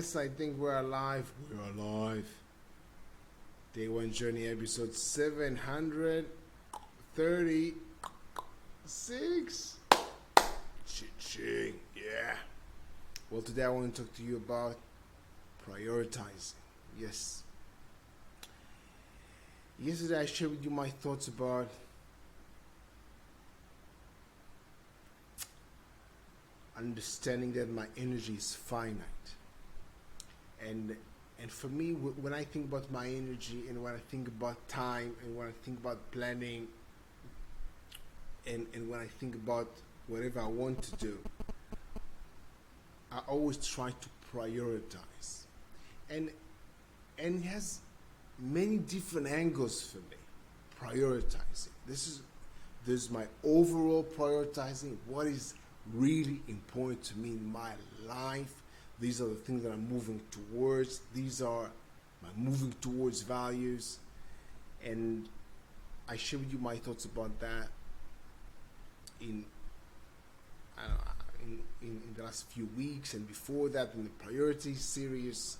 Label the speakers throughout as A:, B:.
A: Yes, I think we're alive. We're alive. Day One Journey, episode 736. Ching, yeah. Well, today I want to talk to you about prioritizing. Yes. Yesterday I shared with you my thoughts about understanding that my energy is finite. And for me, when I think about my energy and when I think about time and when I think about planning and when I think about whatever I want to do, I always try to prioritize. And it has many different angles for me. Prioritizing. There's my overall prioritizing. What is really important to me in my life? These are the things that I'm moving towards. These are my moving towards values. And I share with you my thoughts about that in the last few weeks and before that in the priority series.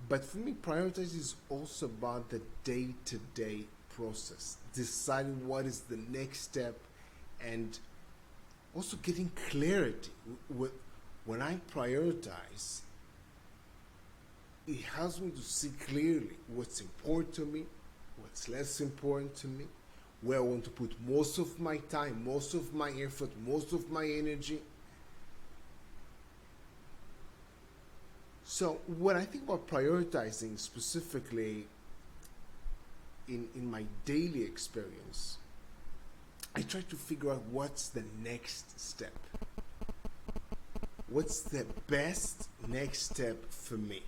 A: But for me, prioritizing is also about the day-to-day process, deciding what is the next step and also getting clarity. When I prioritize, it helps me to see clearly what's important to me, what's less important to me, where I want to put most of my time, most of my effort, most of my energy. So when I think about prioritizing specifically in my daily experience, I try to figure out what's the next step. What's the best next step for me?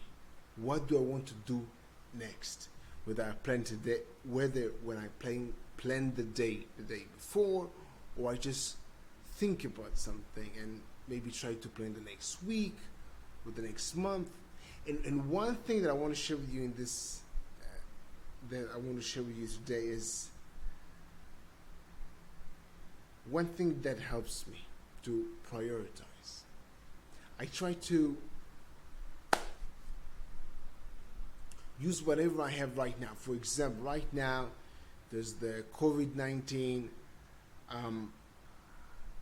A: What do I want to do next? Whether I plan today, whether when I plan the day before, or I just think about something and maybe try to plan the next week or the next month. And one thing that I want to share with you in this, that I want to share with you today is one thing that helps me to prioritize. I try to use whatever I have right now. For example, right now, there's the COVID-19,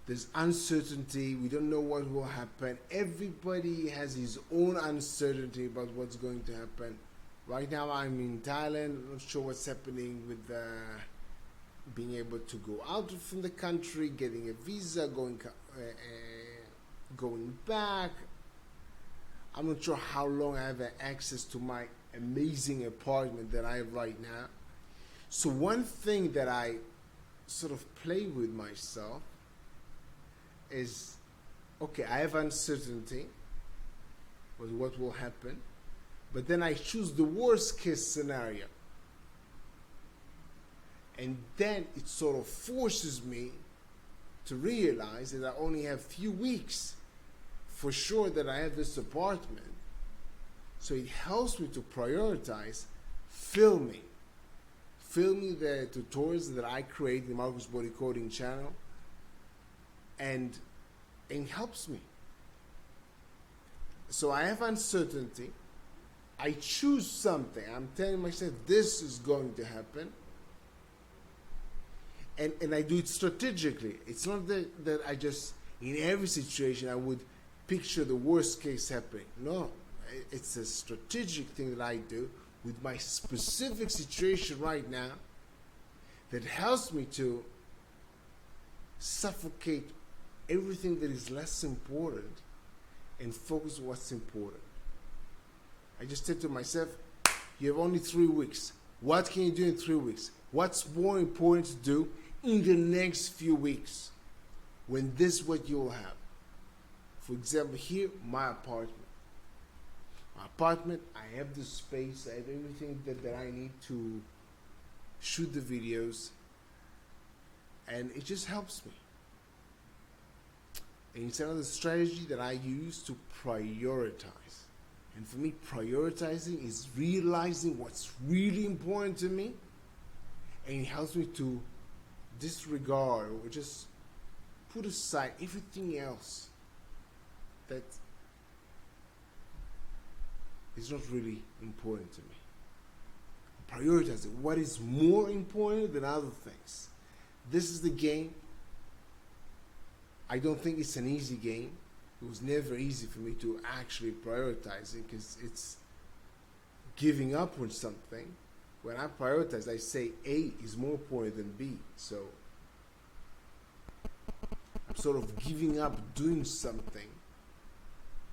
A: there's uncertainty. We don't know what will happen. Everybody has his own uncertainty about what's going to happen. Right now, I'm in Thailand. I'm not sure what's happening with being able to go out from the country, getting a visa, going back. I'm not sure how long I have access to my amazing apartment that I have right now. So one thing that I sort of play with myself is, okay, I have uncertainty with what will happen, but then I choose the worst case scenario. And then it sort of forces me to realize that I only have few weeks for sure that I have this apartment. So it helps me to prioritize filming the tutorials that I create in the Marcus Body Coding channel, and it helps me. So I have uncertainty. I choose something. I'm telling myself this is going to happen. And I do it strategically. It's not that I just, in every situation, I would picture the worst case happening. No, it's a strategic thing that I do with my specific situation right now that helps me to suffocate everything that is less important and focus on what's important. I just said to myself, you have only 3 weeks. What can you do in 3 weeks? What's more important to do in the next few weeks when this is what you'll have? For example, here, my apartment. My apartment, I have the space, I have everything that I need to shoot the videos, and it just helps me. And it's another strategy that I use to prioritize. And for me, prioritizing is realizing what's really important to me, and it helps me to disregard or just put aside everything else that is not really important to me. Prioritize it. What is more important than other things? This is the game. I don't think it's an easy game. It was never easy for me to actually prioritize it because it's giving up on something. When I prioritize, I say A is more important than B. So I'm sort of giving up doing something,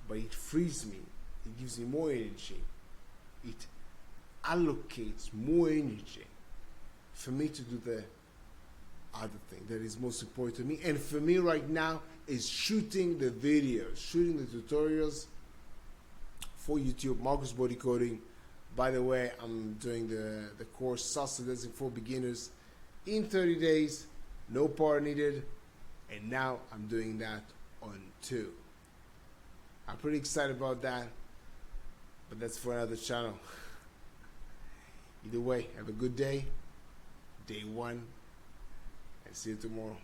A: but it frees me. It gives me more energy. It allocates more energy for me to do the other thing that is most important to me. And for me right now is shooting the videos, shooting the tutorials for YouTube, Marcus Body Coding. By the way, I'm doing the course Salsa Dancing for Beginners in 30 days, no power needed, and now I'm doing that on 2. I'm pretty excited about that, but that's for another channel. Either way, have a good day, day 1, and see you tomorrow.